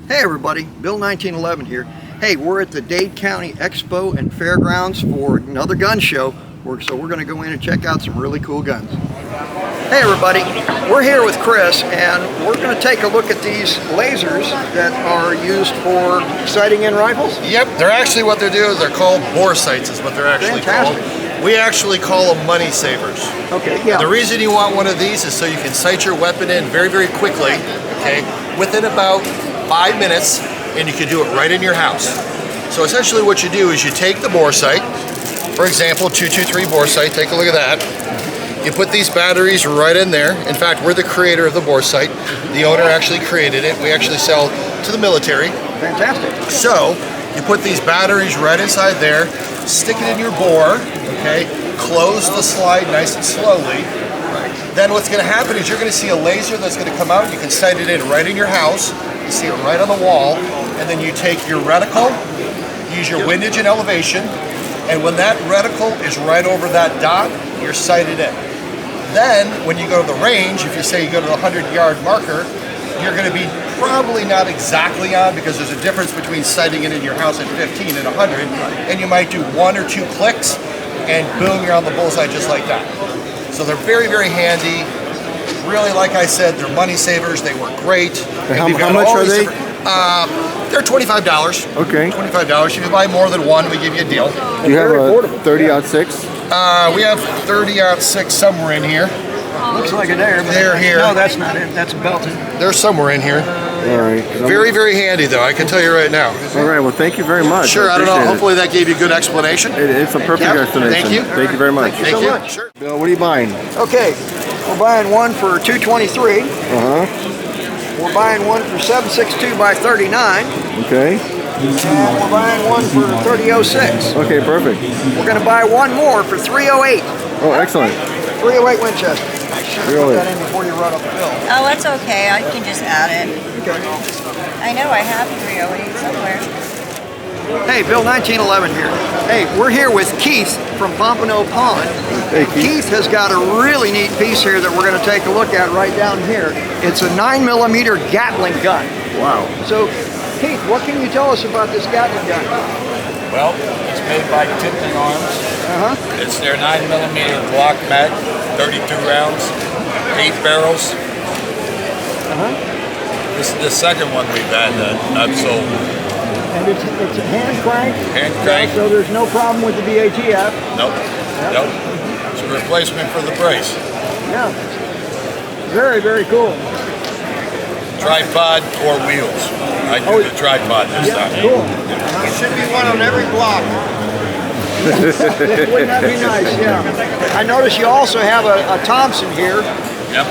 Hey everybody, Bill 1911 here. Hey, we're at the Dade County Expo and Fairgrounds for another gun show. So we're going to go in and check out some really cool guns. Hey everybody, we're here with Chris and we're going to take a look at these lasers that are used for sighting in rifles. Yep, they're actually what they're doing. They're called bore sights is what they're actually called. We actually call them money savers. Okay, yeah. The reason you want one of these is so you can sight your weapon in very, very quickly, okay, within about 5 minutes, and you can do it right in your house. So essentially what you do is you take the bore sight, for example, 223 bore sight, take a look at that. You put these batteries right in there. In fact, we're the creator of the bore sight. The owner actually created it. We actually sell to the military. Fantastic. So you put these batteries right inside there, stick it in your bore, okay, close the slide nice and slowly. Then what's going to happen is you're going to see a laser that's going to come out. You can sight it in right in your house. You see it right on the wall. And then you take your reticle, use your windage and elevation, and when that reticle is right over that dot, you're sighted in. Then, when you go to the range, if you say you go to the 100-yard marker, you're going to be probably not exactly on because there's a difference between sighting it in your house at 15 and 100, and you might do 1 or 2 clicks, and boom, you're on the bullseye just like that. So they're very, very handy. Really, like I said, they're money savers. They work great. How much are they? They're $25. Okay. $25. If you buy more than one, we give you a deal. Do you have a 30-06? We have 30-06 somewhere in here. Looks like it there. They're here. No, that's not it. That's belted. They're somewhere in here. All right. Very, very handy, though. I can tell you right now. All right. Well, thank you very much. Sure. I don't know. Hopefully that gave you a good explanation. It's a perfect explanation. Thank you. Thank you very much. Thank you so much. Sure. Bill, what are you buying? Okay, we're buying one for $223. We're buying one for $762 by $39. Okay. And we're buying one for $30.06. Okay, perfect. We're going to buy one more for $308. Oh, excellent. 308 Winchester. Sure, put 308. that in before you run up the bill. Oh, that's okay. I can just add it. Okay. I know I have 308 somewhere. Hey, Bill 1911 here. Hey, we're here with Keith from Pompano Pond. Hey, Keith. Keith has got a really neat piece here that we're going to take a look at right down here. It's a 9mm Gatling gun. Wow. So, Keith, what can you tell us about this Gatling gun? Well, it's made by Gatling Arms. It's their 9mm Glock mag, 32 rounds, 8 barrels. This is the second one we've had that I've sold. And it's a hand crank. Hand crank. So there's no problem with the BATF. Nope. Nope. It's a replacement for the brace. Yeah. Very, very cool. Tripod or wheels. I do the tripod this time. Cool. There should be one on every block. Wouldn't that be nice? Yeah. I notice you also have a Thompson here. Yep.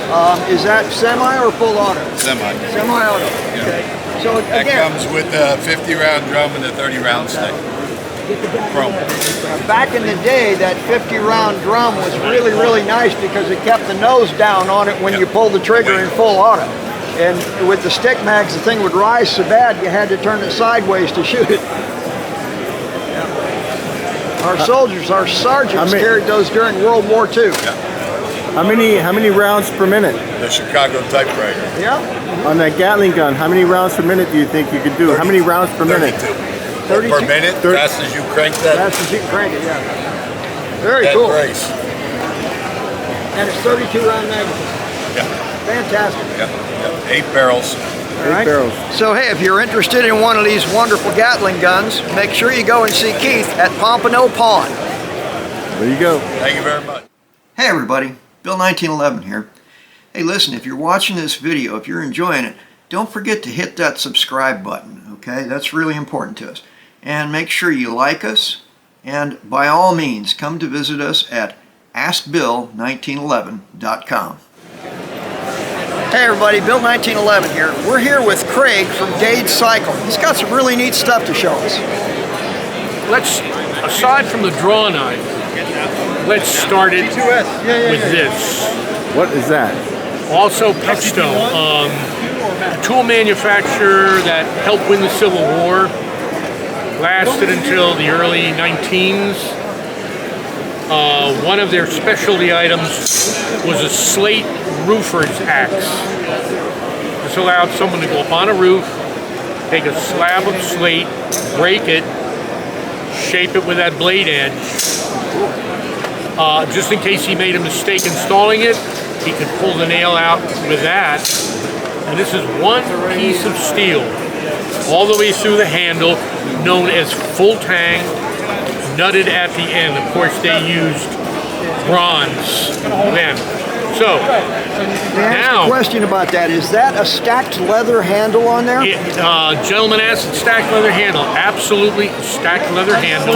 Is that semi or full auto? Semi. Semi-auto. Okay. So That again, comes with the 50-round drum and the 30-round stick. Chrome. back in the day, that 50-round drum was really, really nice because it kept the nose down on it when you pulled the trigger in full auto. And with the stick mags, the thing would rise so bad you had to turn it sideways to shoot it. Our soldiers, our sergeants carried those during World War II. How many rounds per minute? The Chicago typewriter. Yeah. On that Gatling gun, how many rounds per minute do you think you could do? How many rounds per minute? 32. Per minute, fast as you crank that. Fast as you can crank it, yeah. Very that cool. brace. And it's 32-round magazine. Yeah. Fantastic. Yeah. 8 barrels. All right. 8 barrels. So hey, if you're interested in one of these wonderful Gatling guns, make sure you go and see Keith at Pompano Pond. There you go. Thank you very much. Hey everybody, Bill 1911 here. Hey listen, if you're watching this video, if you're enjoying it, don't forget to hit that subscribe button, okay? That's really important to us. And make sure you like us, and by all means, come to visit us at AskBill1911.com. Hey everybody, Bill 1911 here. We're here with Craig from Dade Cycle. He's got some really neat stuff to show us. Aside from the draw knife, let's start it with this. What is that? Also Pexto, a tool manufacturer that helped win the Civil War, lasted until the early 19s. One of their specialty items was a slate roofer's axe. This allowed someone to go up on a roof, take a slab of slate, break it, shape it with that blade edge. Just in case he made a mistake installing it, he could pull the nail out with that. And this is one piece of steel all the way through the handle, known as full tang, nutted at the end. Of course, they used bronze then. So, now, question about that. Is that a stacked leather handle on there? Gentleman asked, stacked leather handle. Absolutely stacked leather handle.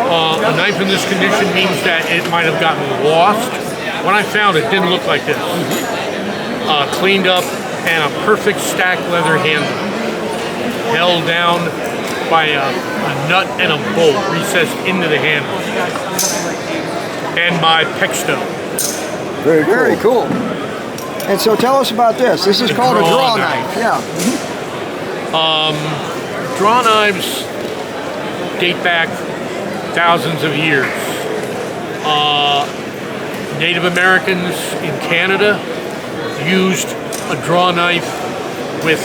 A knife in this condition means that it might have gotten lost. When I found it, it didn't look like this. Cleaned up and a perfect stacked leather handle. Held down by a nut and a bolt recessed into the handle. And my Pexto. Very cool. And so tell us about this. This is called a draw knife. Yeah. Draw knives date back thousands of years. Native Americans in Canada used a draw knife with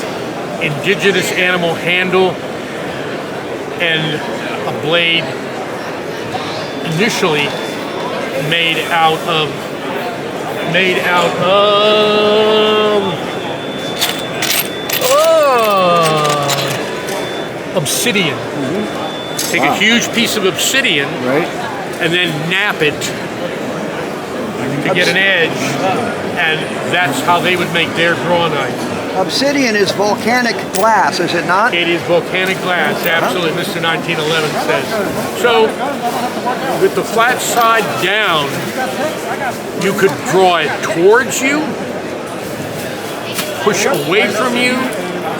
indigenous animal handle and a blade initially made out of obsidian. Take a huge piece of obsidian, Right. and then nap it to get an edge, and that's how they would make their draw knife. Obsidian is volcanic glass, is it not? It is volcanic glass, absolutely, Mr. 1911 says. So, with the flat side down, you could draw it towards you, push away from you,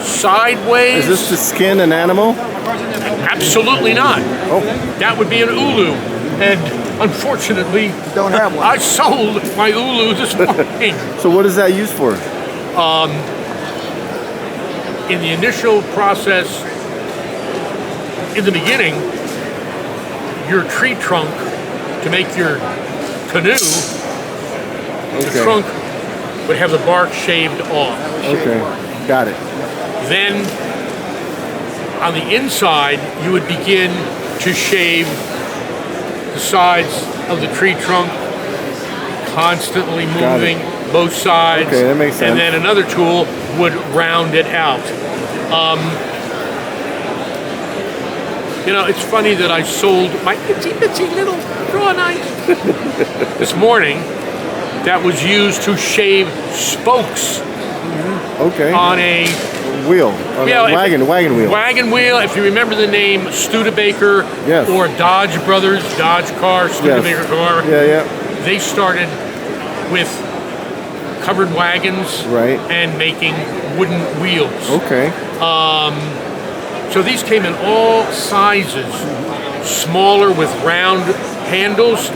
sideways. Is this to skin an animal? Absolutely not. Oh. That would be an ulu. And unfortunately, Don't have one. I sold my ulu this morning. So what is that used for? In the initial process, in the beginning, your tree trunk to make your canoe, the trunk would have the bark shaved off. Okay, got it. Then on the inside, you would begin to shave the sides of the tree trunk, constantly moving both sides. Okay, that makes sense. And then another tool would round it out. It's funny that I sold my itsy little draw knife this morning that was used to shave spokes on a wheel, on a wagon wheel. Wagon wheel. If you remember the name Studebaker Yes. or Dodge Brothers, Dodge car, Studebaker car. Yeah. They started with covered wagons and making wooden wheels. Okay. So these came in all sizes. Smaller with round handles.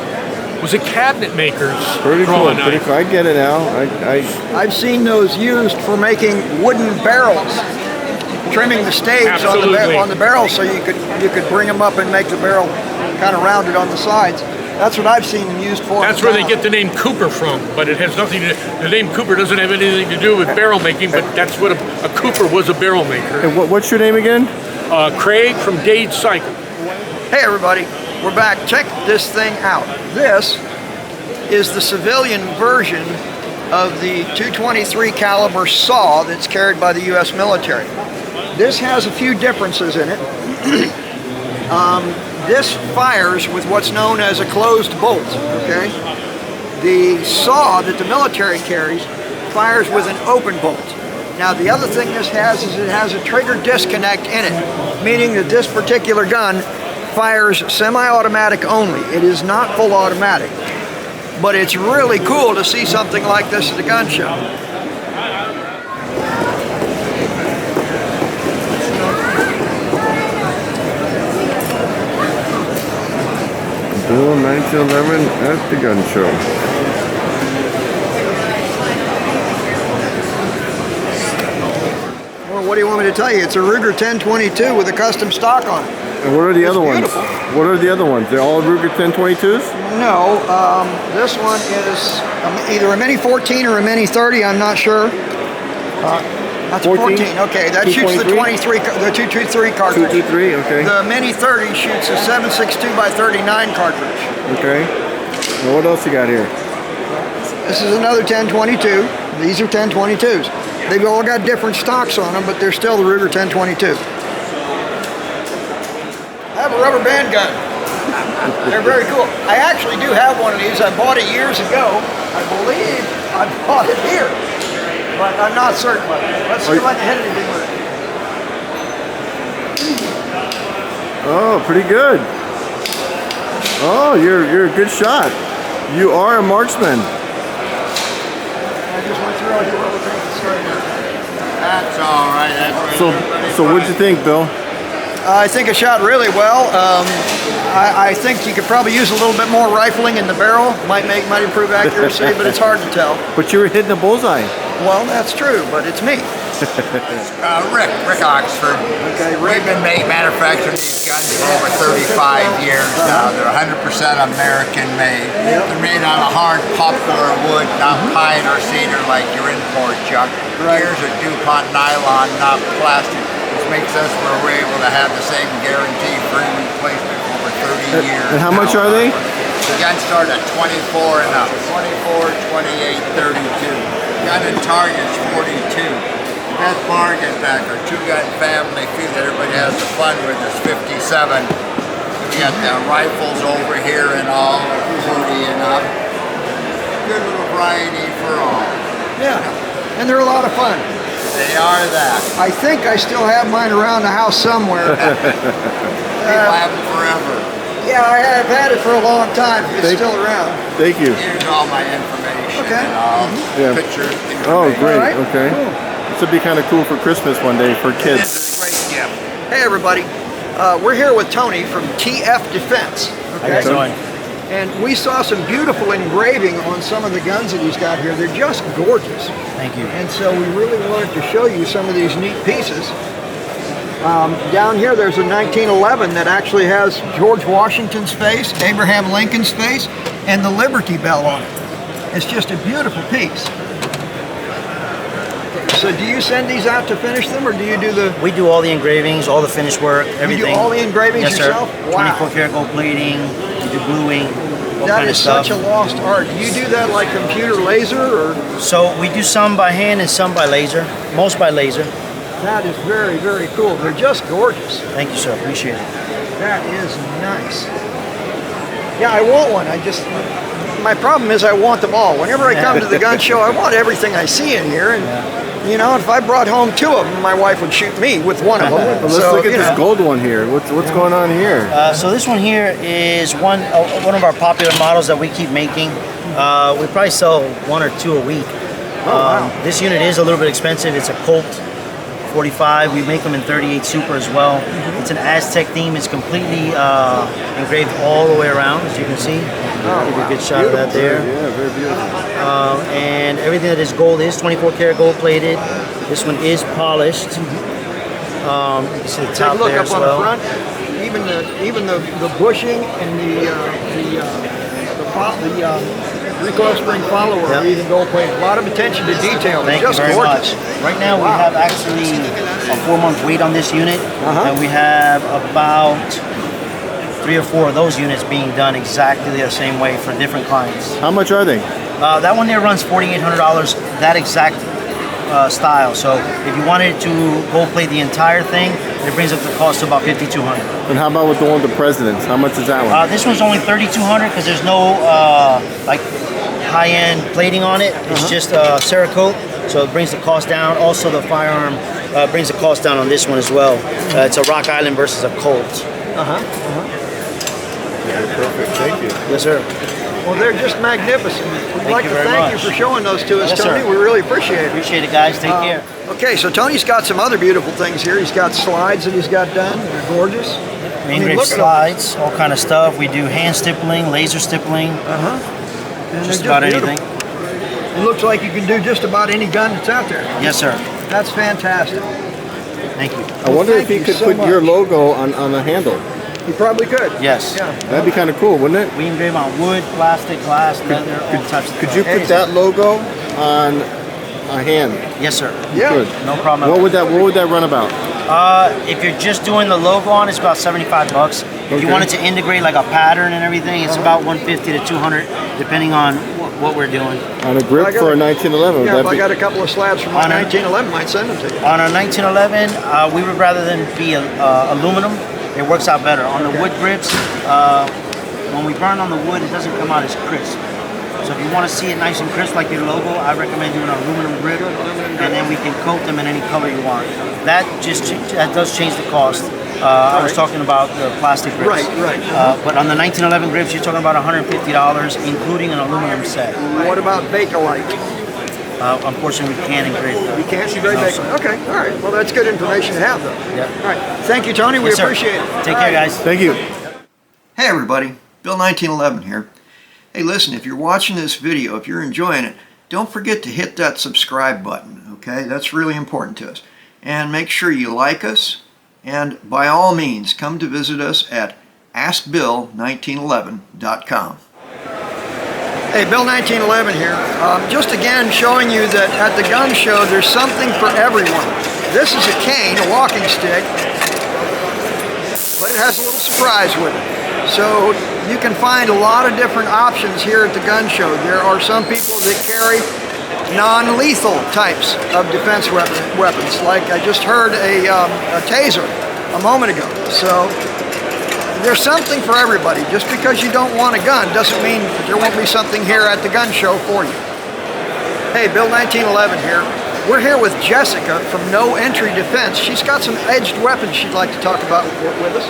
Was a cabinet maker's Pretty cool. drawing Pretty knife. cool. I get it now. I've seen those used for making wooden barrels, trimming the staves on the barrel so you could bring them up and make the barrel kind of rounded on the sides. That's what I've seen them used for. That's where they get the name Cooper from, but it has nothing to. The name Cooper doesn't have anything to do with barrel making, but that's what a Cooper was, a barrel maker. And what's your name again? Craig from Dade Cycle. Hey everybody, we're back. Check this thing out. This is the civilian version of the .223 caliber saw that's carried by the U.S. military. This has a few differences in it. This fires with what's known as a closed bolt, okay? The saw that the military carries fires with an open bolt. Now the other thing this has is it has a trigger disconnect in it, meaning that this particular gun fires semi-automatic only. It is not full automatic. But it's really cool to see something like this at a gun show. Bill 1911 at the gun show. Well, what do you want me to tell you? It's a Ruger 1022 with a custom stock on it. And what are the other ones? beautiful. What are the other ones? They're all Ruger 1022s? No, this one is either a Mini 14 or a Mini 30, I'm not sure. That's 14. Okay, that shoots the 23, the 223 cartridge. 223, okay. The Mini 30 shoots a 7.62 by 39 cartridge. Okay. Now what else you got here? This is another 1022. These are 1022s. They've all got different stocks on them, but they're still the Ruger 1022. I have a rubber band gun. They're very cool. I actually do have one of these. I bought it years ago. I believe I bought it here, but I'm not certain. Let's see if I can hit anything with it. Oh, pretty good. Oh, you're a good shot. You are a marksman. I just went through all your rubber bands and started. That's all right. So what'd you think, Bill? I think it shot really well. I think you could probably use a little bit more rifling in the barrel. Might improve accuracy, but it's hard to tell. But you were hitting the bullseye. Well, that's true, but it's me. Rick Oxford. Okay, We've been manufacturing these guns for over 35 years now. They're 100% American made. They're made out of hard poplar wood, not pine or cedar like your import junk. Gears are DuPont nylon, not plastic, which makes us where we're able to have the same guarantee-free replacement for over 30 years. And how much are they? The guns start at 24 and up. 24, 28, 32. Gun and target's 42. Best bargain back, our two-gun family feel that everybody has the fun with is 57. We got the rifles over here and all, 40 and up. Good little variety for all. Yeah, and they're a lot of fun. They are that. I think I still have mine around the house somewhere. People have them forever. Yeah, I have had it for a long time. It's still around. Thank you. Here's all my information Okay. and all, Yeah. pictures. Oh, great. All right. Okay. Cool. This would be kind of cool for Christmas one day for kids. This is a great gift. Hey everybody, we're here with Tony from TF Defense. Okay? And we saw some beautiful engraving on some of the guns that he's got here. They're just gorgeous. Thank you. And so we really wanted to show you some of these neat pieces. Down here there's a 1911 that actually has George Washington's face, Abraham Lincoln's face, and the Liberty Bell on it. It's just a beautiful piece. So do you send these out to finish them, or do you do the... We do all the engravings, all the finish work, everything. You do all the engravings yes, yourself? Sir. Wow. 24 karat gold plating, we do bluing, all That kind of is stuff. such a lost art. Do you do that like computer laser, or... So we do some by hand and some by laser, most by laser. That is very, very cool. They're just gorgeous. Thank you, sir. Appreciate it. That is nice. Yeah, I want one. My problem is I want them all. Whenever I come to the gun show, I want everything I see in here. And, you know, if I brought home 2 of them, my wife would shoot me with 1 of them. Well, let's So, look at you this know. gold one here. What's going on here? So this one here is one of our popular models that we keep making. We probably sell 1 or 2 a week. Wow. This unit is a little bit expensive. It's a Colt 45. We make them in 38 Super as well. It's an Aztec theme. It's completely engraved all the way around, as you can see. Give you a good shot of that there. Yeah, very beautiful. And everything that is gold is 24 karat gold plated. This one is polished. You can see the Take top a look there up as on well. the front. Even the bushing and the recoil spring follower are even gold plated. A lot of attention to detail. Thank Just you very gorgeous. much. Right now we have actually a 4-month wait on this unit, and we have about 3 or 4 of those units being done exactly the same way for different clients. How much are they? That one there runs $4,800, that exact style. So if you wanted to gold plate the entire thing, it brings up the cost to about $5,200. And how about with the one with the presidents? How much is that one? This one's only $3,200 because there's no like high-end plating on it. It's just Cerakote, so it brings the cost down. Also, the firearm brings the cost down on this one as well. It's a Rock Island versus a Colt. Perfect. Thank you. Yes, sir. Well, they're just magnificent. We'd like you to very thank you much. for showing those to us, Yes, Tony. sir. We really appreciate it. Appreciate it, guys. Take care. Okay, so Tony's got some other beautiful things here. He's got slides that he's got done. They're gorgeous. We engrave look at them. slides, all kind of stuff. We do hand stippling, laser stippling, And just they're about beautiful. anything. It looks like you can do just about any gun that's out there. Yes, sir. That's fantastic. Thank you. I wonder if thank he you could so put your much. logo on the handle. You probably could. Yes. Yeah. That'd be kind of cool, wouldn't it? We engrave on wood, plastic, glass, leather, all types of Could stuff. you put that logo on a hand. Yes, sir. Yeah. Good. No problem. What would that run about? If you're just doing the logo on, it's about 75 bucks. If Okay. you wanted to integrate like a pattern and everything, it's about 150 to 200, depending on what we're doing. On a grip for a 1911. Yeah, would if that I be- got a couple of slabs from my On a- 1911, might send them to you. On a 1911, we would rather than be aluminum. It works out better. On the wood grips, when we burn on the wood, it doesn't come out as crisp. So if you want to see it nice and crisp like your logo, I recommend doing an aluminum grip, and then we can coat them in any color you want. That does change the cost. I was talking about the plastic grips. Right. But on the 1911 grips, you're talking about $150, including an aluminum set. What about Bakelite? Unfortunately, we can't engrave that. You can't engrave No, Bakelite? sir. Okay, all right. Well, that's good information to have, though. Yeah. All right. Thank you, Tony. We Yes, sir. appreciate it. Take All care, right. guys. Thank you. Hey everybody, Bill 1911 here. Hey listen, if you're watching this video, if you're enjoying it, don't forget to hit that subscribe button, okay? That's really important to us. And make sure you like us, and by all means, come to visit us at askbill1911.com. Hey, Bill 1911 here. Just again showing you that at the gun show there's something for everyone. This is a cane, a walking stick, but it has a little surprise with it. So you can find a lot of different options here at the gun show. There are some people that carry non-lethal types of defense weapons. Like I just heard a taser a moment ago. So there's something for everybody. Just because you don't want a gun doesn't mean there won't be something here at the gun show for you. Hey, Bill 1911 here. We're here with Jessica from No Entry Defense. She's got some edged weapons she'd like to talk about with us.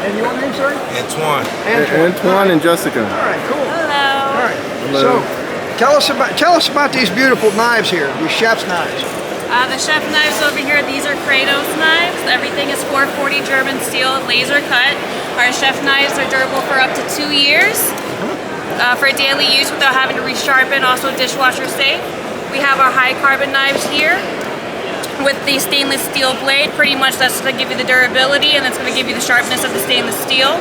And your name, sorry? Antoine. Antoine and Jessica. All right, cool. Hello. All right. Hello. So, tell us about these beautiful knives here, these chef's knives. The chef knives over here, these are Kratos knives. Everything is 440 German steel, laser cut. Our chef knives are durable for up to 2 years. For daily use without having to resharpen, also dishwasher safe. We have our high carbon knives here with the stainless steel blade. Pretty much that's going to give you the durability and that's going to give you the sharpness of the stainless steel.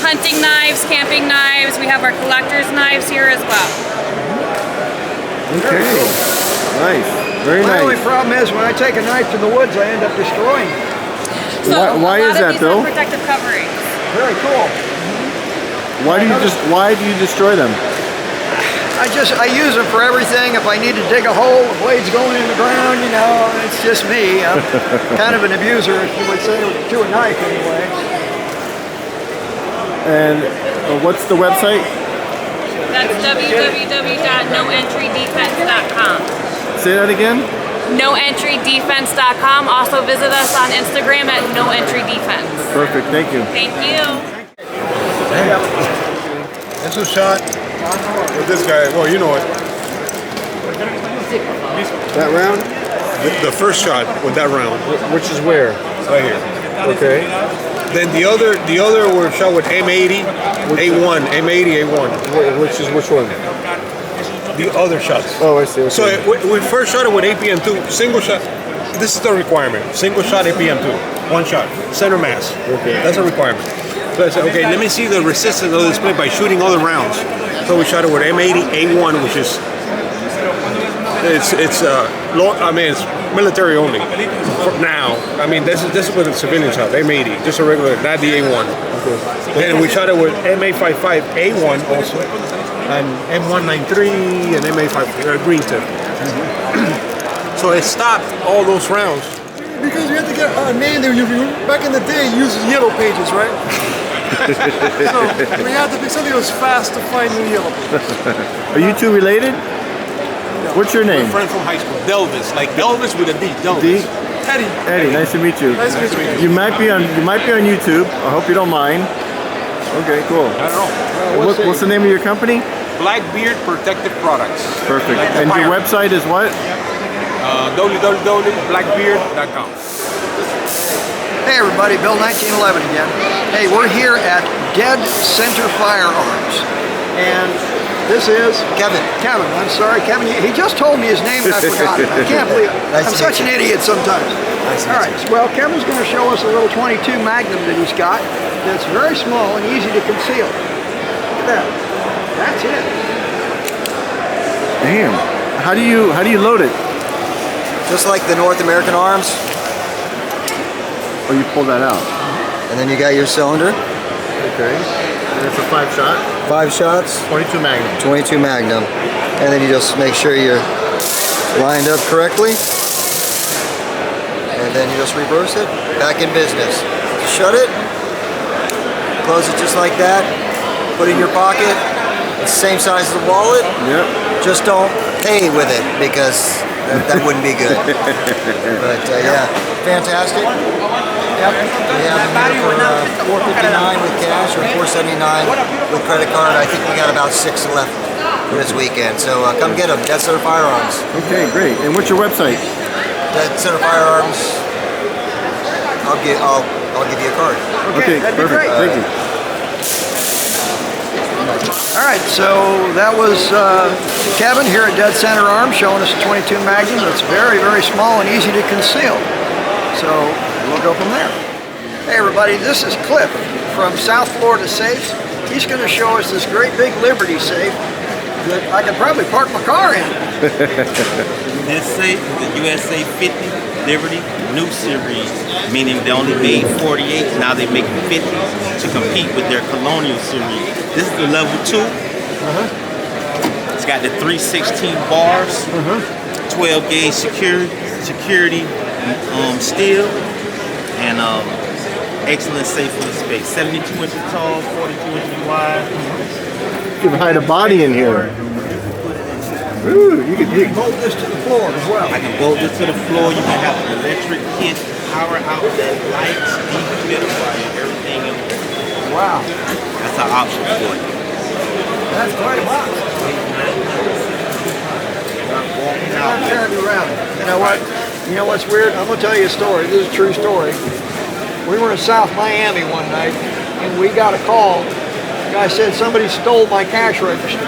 Hunting knives, camping knives. We have our collector's knives here as well. Okay. Nice. Very My only nice. problem is when I take a knife to the woods, I end up destroying it. So Why a is lot that, of these Bill? have protective coverings. Very cool. Why do you destroy them? I use them for everything. If I need to dig a hole, the blade's going in the ground, you know, it's just me. I'm kind of an abuser, if you would say, to a knife anyway. And what's the website? That's www.noentrydefense.com. Say that again. noentrydefense.com. Also visit us on Instagram at noentrydefense. Perfect. Thank you. Thank you. That's a shot with this guy. Well, you know it. That round? The first shot with that round, Which is where? right here. Okay. Then the other were shot with M80, A1, M80, A1. Which one? The other shots. Oh, I see. Okay. So we first shot it with APM2, single shot. This is the requirement. Single shot APM2, one shot, center mass. Okay. That's a requirement. So I said, okay, let me see the resistance of the display by shooting other rounds. So we shot it with M80 A1, which is it's military only for now. I mean, this is what the civilians have, M80, just a regular, not the A1. Okay. And we shot it with MA55 A1 also, and M193 and MA5 green tip. So it stopped all those rounds. Because you have to get a name there. Back in the day, you used yellow pages, right? So we had to be something that was fast to find new yellow pages. Are you two related? What's your name? Friend from high school, Delvis, like Elvis with a D. Delvis. D? Eddie. Eddie, nice to meet you. Nice to meet you. You might be on YouTube. I hope you don't mind. Okay, cool. I don't know. What's the name of your company? Blackbeard Protective Products. Perfect. Like the And your pirate. website is what? www.blackbeard.com. Hey everybody, Bill 1911 again. Hey, we're here at Dead Center Firearms. And this is Kevin. I'm sorry, Kevin. He just told me his name and I forgot it. I can't believe it. Nice I'm to such an idiot sometimes. All right, well, Kevin's going to show us a little 22 Magnum that he's got that's very small and easy to conceal. Look at that. That's it. Damn. how do you load it? Just like the North American arms. Oh, you pull that out. And then you got your cylinder. Okay. And it's a 5-shot. 5 shots. 22 Magnum. 22 Magnum. And then you just make sure you're lined up correctly. And then you just reverse it. Back in business. Shut it. Close it just like that. Put it in your pocket. It's the same size as the wallet. Yep. Just don't pay with it because that wouldn't be good. But yeah, fantastic. Yep. We have them here for $4.59 with cash or $4.79 with credit card. I think we got about 6 left for this weekend. So come get them. Dead Center Firearms. Okay, great. And what's your website? Dead Center Firearms. I'll give you a card. Okay, perfect. Thank you. All right, so that was Kevin here at Dead Center Arms showing us a 22 Magnum that's very, very small and easy to conceal. So we'll go from there. Hey everybody, this is Cliff from South Florida Safes. He's going to show us this great big Liberty safe that I could probably park my car in. This safe is the USA 50 Liberty new series, meaning they only made 48, now they make 50 to compete with their Colonial series. This is the level 2. It's got the 316 bars, 12 gauge security steel, and excellent safe for the space. 72 inches tall, 42 inches wide. You can hide a body in here. Ooh, you can bolt this to the floor as well. I can bolt this to the floor. You can have an electric kit, power outlet, lights, dehumidifier, everything else. Wow. That's our option for you. That's quite a box. I'm carrying it around. You know what? You know what's weird? I'm going to tell you a story. This is a true story. We were in South Miami one night, and we got a call. The guy said somebody stole my cash register.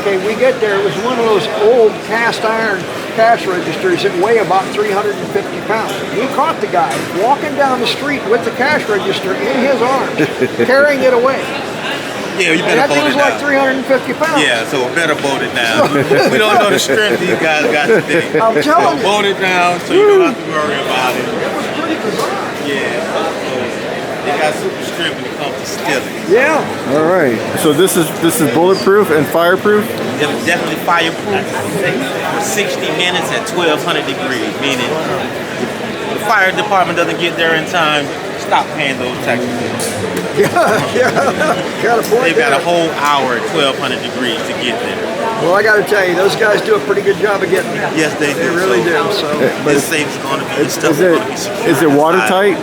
Okay, we get there. It was one of those old cast iron cash registers that weigh about 350 pounds. We caught the guy walking down the street with the cash register in his arms, carrying it away. Yeah, you better bolt it down. That thing was like 350 pounds. Yeah, so better bolt it down. We don't know the strength these guys got today. I'm telling you. Bolt it down so you don't have to worry about it. It was pretty bizarre. Yeah, they got super strength when it comes to stealing. Yeah. All right. So this is bulletproof and fireproof. Definitely fireproof for 60 minutes at 1200 degrees. Meaning, if the fire department doesn't get there in time, stop paying those taxes. Yeah. Got a point. They've got a whole hour at 1200 degrees to get there. Well, I got to tell you, those guys do a pretty good job of getting there. Yes, they do. They really do. So, this safe's going to be stuff. Is it watertight?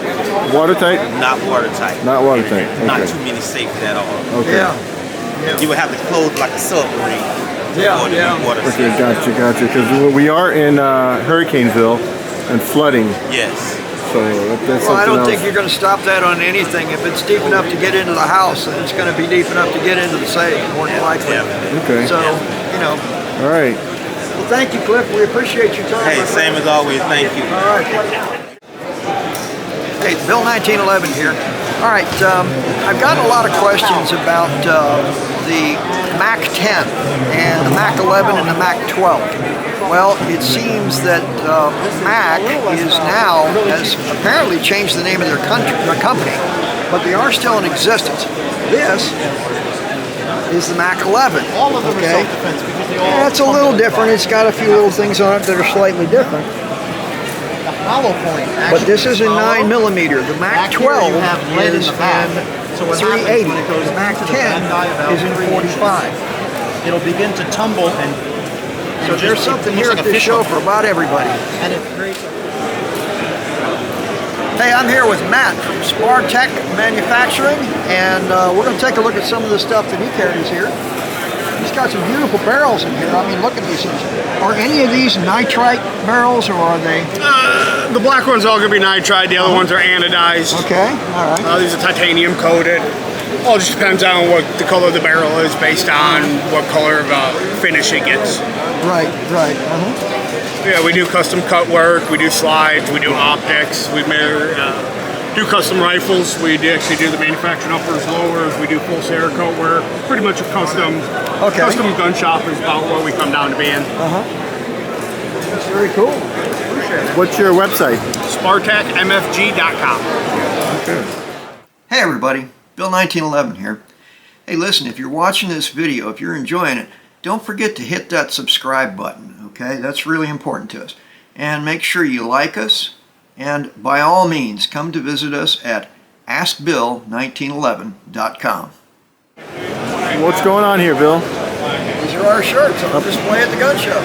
Watertight? Not watertight. Not watertight. Okay. Not too many safes at all. Okay. Yeah. You would have to close like a submarine. Yeah. Okay, gotcha. Because we are in Hurricaneville and flooding. Yes. So that's Well, I don't else. think you're going to stop that on anything. If it's deep enough to get into the house, then it's going to be deep enough to get into the safe, more than likely. Okay. So, you know. All right. Well, thank you, Cliff. We appreciate your time. Hey, same as always. Thank you. All right. Hey, Bill 1911 here. All right, I've gotten a lot of questions about the Mac 10 and the Mac 11 and the Mac 12. Well, it seems that Mac has apparently changed the name of their company, but they are still in existence. This is the Mac 11. All of them are okay? self-defense because they all. Yeah, it's a little different. It's got a few little things on it that are slightly different. The hollow point. But this is in 9mm. The Mac 12 is in 380. The Mac 10 is in 45. It'll begin to tumble and. So there's something here at this show for about everybody. And it creates. Hey, I'm here with Matt from Spartech Manufacturing, and we're going to take a look at some of the stuff that he carries here. He's got some beautiful barrels in here. I mean, look at these things. Are any of these nitrite barrels, or are they? The black one's all going to be nitrite. The other ones are anodized. Okay, all right. These are titanium coated. All just depends on what the color of the barrel is based on what color of finish it gets. Right. Yeah, we do custom cut work, we do slides, we do optics. We do custom rifles. We actually do the manufactured uppers, lowers. We do full Cerakote. We're pretty much a custom gun shop is about what we come down to being. That's very cool. What's your website? SpartakMFG.com. Hey everybody, Bill 1911 here. Hey listen, if you're watching this video, if you're enjoying it, don't forget to hit that subscribe button, okay? That's really important to us. And make sure you like us, and by all means, come to visit us at AskBill1911.com. What's going on here, Bill? These are our shirts on display at the gun show.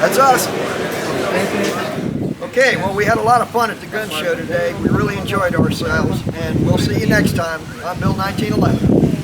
That's us. Okay, well we had a lot of fun at the gun show today. We really enjoyed ourselves, and we'll see you next time. I'm Bill 1911.